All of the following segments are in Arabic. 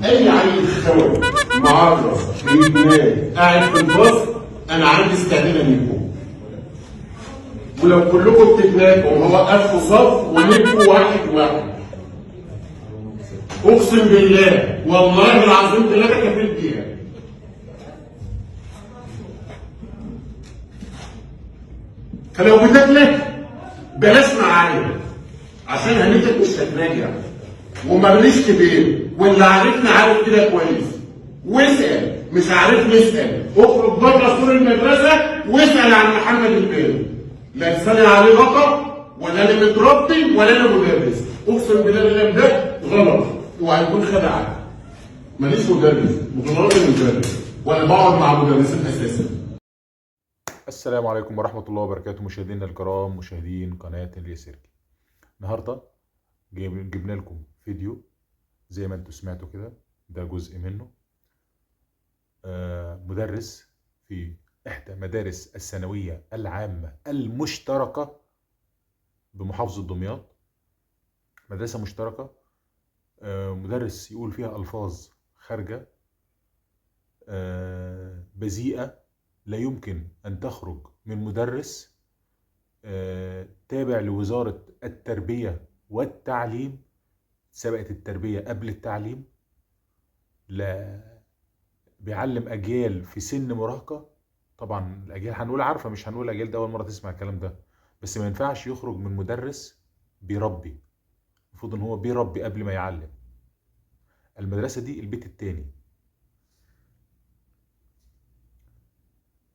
اي عيل خوي معرض بيتنام قاعد في الفصل انا عندي استعداد انيكم. ولو كلكم بتتناقوا وهوقفكم صف ونبقوا واحد واحد. اقسم بالله والله العظيم ثلاثه كفيل بيها. فلو بتتلك بلاش معايا عشان هنتك مش هتراجع ومبليش كبير، واللي عارفني عارف كده كويس. واسال، مش عارف نسال، اخرج بره سور المدرسه واسال عن محمد البيض. لا تسالي عليه غلط ولا انا متربي ولا انا مدرس. اقسم بالله الكلام ده غلط وهيكون خدعك. ماليش مدرس، متطلب مدرس ولا بقعد مع مدرسين اساسا. السلام عليكم ورحمة الله وبركاته مشاهدينا الكرام، مشاهدين قناة الياسركي. النهاردة جبنا لكم فيديو زي ما انتم سمعتوا كده، ده جزء منه. مدرس في إحدى مدارس الثانوية العامة المشتركة بمحافظة دمياط، مدرسة مشتركة. مدرس يقول فيها ألفاظ خارجة بذيئة لا يمكن أن تخرج من مدرس تابع لوزارة التربية والتعليم. سبقت التربية قبل التعليم. لا بيعلم أجيال في سن مراهقة. طبعا الأجيال هنقول عارفة، مش هنقول أجيال ده أول مرة تسمع الكلام ده، بس ما ينفعش يخرج من مدرس بيربي. المفروض إن هو بيربي قبل ما يعلم. المدرسة دي البيت التاني.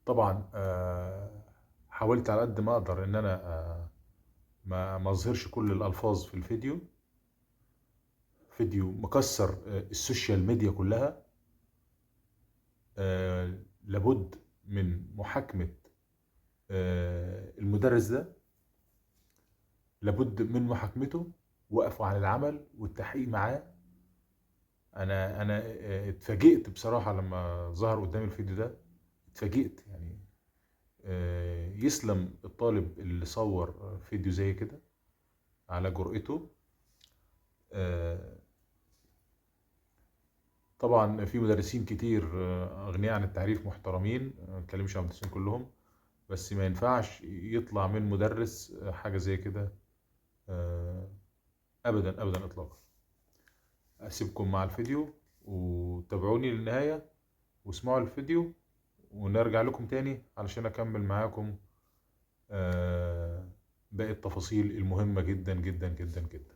طبعا حاولت على قد ما اقدر ان انا ما اظهرش كل الالفاظ في الفيديو. فيديو مكسر السوشيال ميديا كلها. لابد من محاكمة المدرس ده، لابد من محاكمته، وقفوا عن العمل والتحقيق معاه. انا اتفاجئت بصراحة لما ظهر قدامي الفيديو ده، اتفاجئت يعني. يسلم الطالب اللي صور فيديو زي كده على جرأته. طبعا في مدرسين كتير اغنياء عن التعريف محترمين، ما بتكلمش عن المدرسين كلهم، بس ما ينفعش يطلع من مدرس حاجة زي كده ابدا ابدا اطلاقا. اسيبكم مع الفيديو وتابعوني للنهاية واسمعوا الفيديو، ونرجع لكم تاني علشان اكمل معاكم باقي التفاصيل المهمة جدا جدا جدا جدا.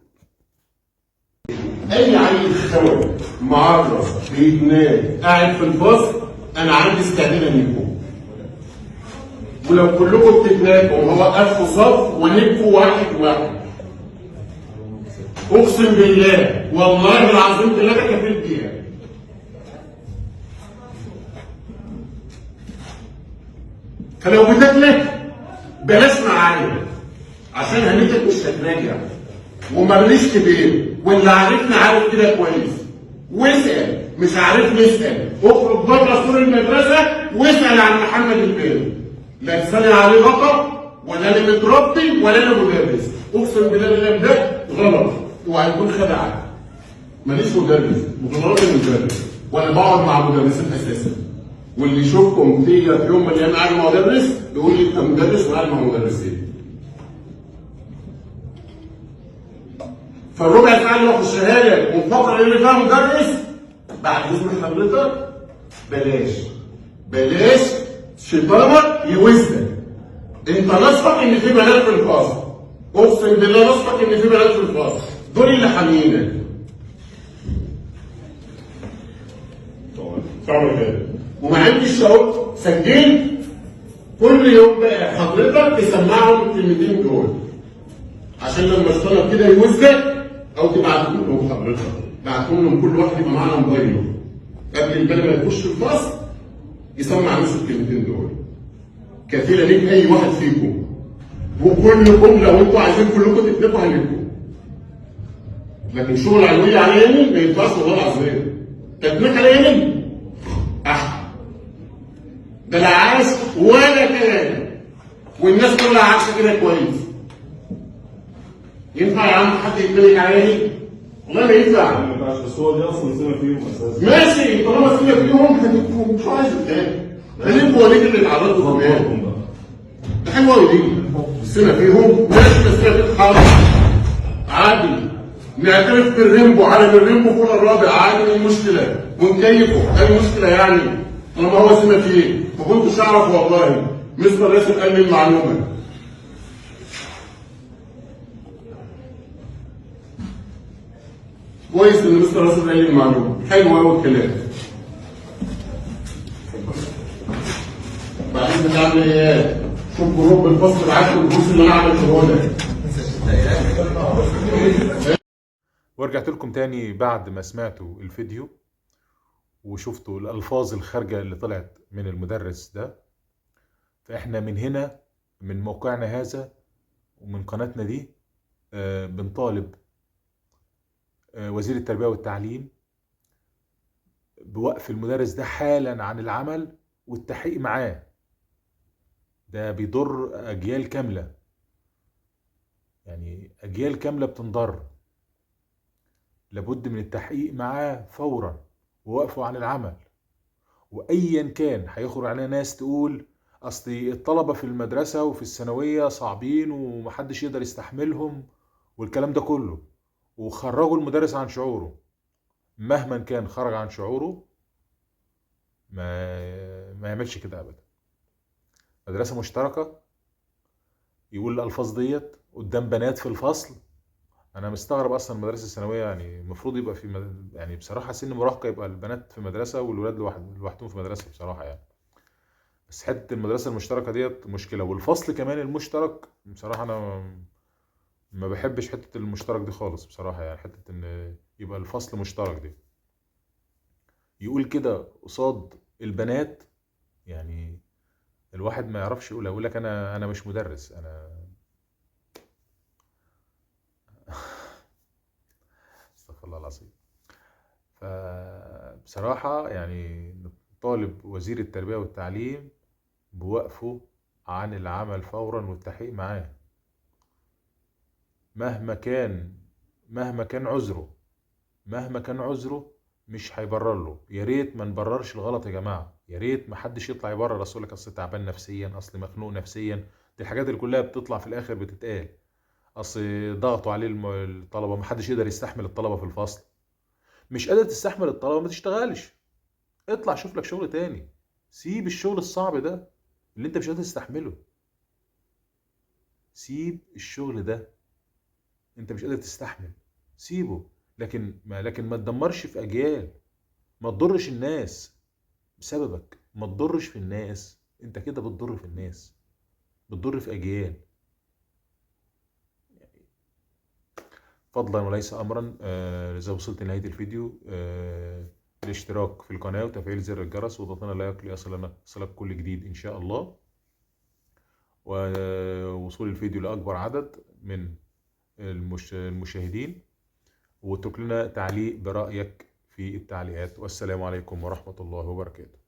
اي عيل خوي معرض بيتنام قاعد في الفصل انا عندي استعداد انيكم. ولو كلكم بتتناقوا وهوقفكم صف ونبقوا واحد واحد. اقسم بالله والله العظيم ثلاثه كفيل بيها. فلو بتتلك بلاش معايا عشان هنتك مش هتراجع ومبليش كبير، واللي عارفني عارف كده كويس. واسال، مش عارف نسال، اخرج بره سور المدرسه واسال عن محمد البيض. لا تسالي عليه غلط ولا انا متربي ولا انا مدرس. اقسم بالله الكلام ده غلط وهيكون خدعك. ماليش مدرس، متطلب مدرس ولا بقعد مع مدرسين اساسا. واللي يشوفكم فيا في يوم من الايام قاعد مع مدرس يقول لي انت مدرس وقاعد مع مدرسين. فالربع ساعه اللي اخشها لك والفقره اللي فيها مدرس بعد اذن حضرتك بلاش شيطانك يوزك. انت نصفك ان في بنات في الفصل. اقسم بالله نصفك ان في بنات في الفصل. دول اللي حامينك. طبعا كده. وما عنديش اهو سجلت كل يوم بقى حضرتك تسمعهم الكلمتين دول عشان لما الطلب كده يوزك او تبعتهم لهم. حضرتك بعتهم لهم كل واحد يبقى معانا موبايله قبل البلد ما يخش الفصل يسمع نفسه الكلمتين دول. كفيله ليك اي واحد فيكم، وكلكم لو انتوا عايزين كلكم تتنقوا هنبقوا. لكن شغل علوية على يمين ما ينفعش والله العظيم. تتنق على يمين احسن. ده لا عاش ولا كلام، والناس كلها عارفه كده كويس. ينفع يا عم حد يتملك على يمين؟ والله ما ينفع. ما ينفعش، بس هو دي اصلا سمه فيهم اساسا. ماشي، طالما سمة فيهم هتبقوا مش عايز تاني. خليكوا وليك اللي اتعرضتوا كمان. ظبطهم بقى. ده حلوة أوي دي. السمة فيهم ماشي، بس سمة فيهم حاضر. عادي. نعترف بالريمبو، عالم الريمبو فوق الرابع، عادي، ايه المشكلة؟ ونكيفه، ايه المشكلة يعني؟ طالما هو سمة فيه، ما كنتش أعرف والله. مستر ياسر قال لي المعلومة. كويس ان مستر ياسر قال لي المعلومة، حلو قوي الكلام. بعدين بتعمل ايه؟ شوف جروب الفصل معاك والدروس اللي انا عملته لك. ورجعت لكم تاني بعد ما سمعتوا الفيديو وشفتوا الألفاظ الخارجة اللي طلعت من المدرس ده. فإحنا من هنا، من موقعنا هذا ومن قناتنا دي، بنطالب وزير التربية والتعليم بوقف المدرس ده حالا عن العمل والتحقيق معاه. ده بيضر أجيال كاملة، يعني أجيال كاملة بتنضر. لابد من التحقيق معاه فورا ووقفه عن العمل. وأيا كان هيخرج علينا ناس تقول أصل الطلبة في المدرسة وفي الثانوية صعبين ومحدش يقدر يستحملهم والكلام ده كله، وخرجوا المدرس عن شعوره. مهما كان خرج عن شعوره ما يعملش كده أبدا. مدرسة مشتركة يقول الألفاظ ديت قدام بنات في الفصل. انا مستغرب اصلا المدارس الثانويه، يعني المفروض يبقى في يعني بصراحه سن مراهقه يبقى البنات في مدرسه والولاد لوحدهم في مدرسه بصراحه يعني. بس حته المدرسه المشتركه ديت مشكله، والفصل كمان المشترك بصراحه انا ما بحبش حته المشترك دي خالص بصراحه. يعني حته ان يبقى الفصل مشترك دي يقول كده قصاد البنات، يعني الواحد ما يعرفش يقول لك انا مش مدرس انا. استغفر الله العظيم. فبصراحة يعني نطالب وزير التربية والتعليم بوقفه عن العمل فورا والتحقيق معاه مهما كان عذره. مهما كان عذره مش هيبرر له. يا ريت ما نبررش الغلط يا جماعة، يا ريت ما حدش يطلع يبرر اصل لك اصل تعبان نفسيا، اصل مخنوق نفسيا. دي الحاجات اللي كلها بتطلع في الاخر بتتقال. اصل ضغطوا عليه الطلبة، ما حدش يقدر يستحمل الطلبة في الفصل. مش قادر تستحمل الطلبة ما تشتغلش، اطلع شوف لك شغل تاني. سيب الشغل الصعب ده اللي انت مش قادر تستحمله. سيب الشغل ده انت مش قادر تستحمل، سيبه. لكن ما تدمرش في اجيال، ما تضرش الناس بسببك، ما تضرش في الناس. انت كده بتضر في الناس، بتضر في اجيال. فضلا وليس امرا، اذا وصلت لنهايه الفيديو الاشتراك في القناه وتفعيل زر الجرس وضغطنا لايك ليصلك كل جديد ان شاء الله، ووصول الفيديو لاكبر عدد من المشاهدين. واترك لنا تعليق برايك في التعليقات. والسلام عليكم ورحمه الله وبركاته.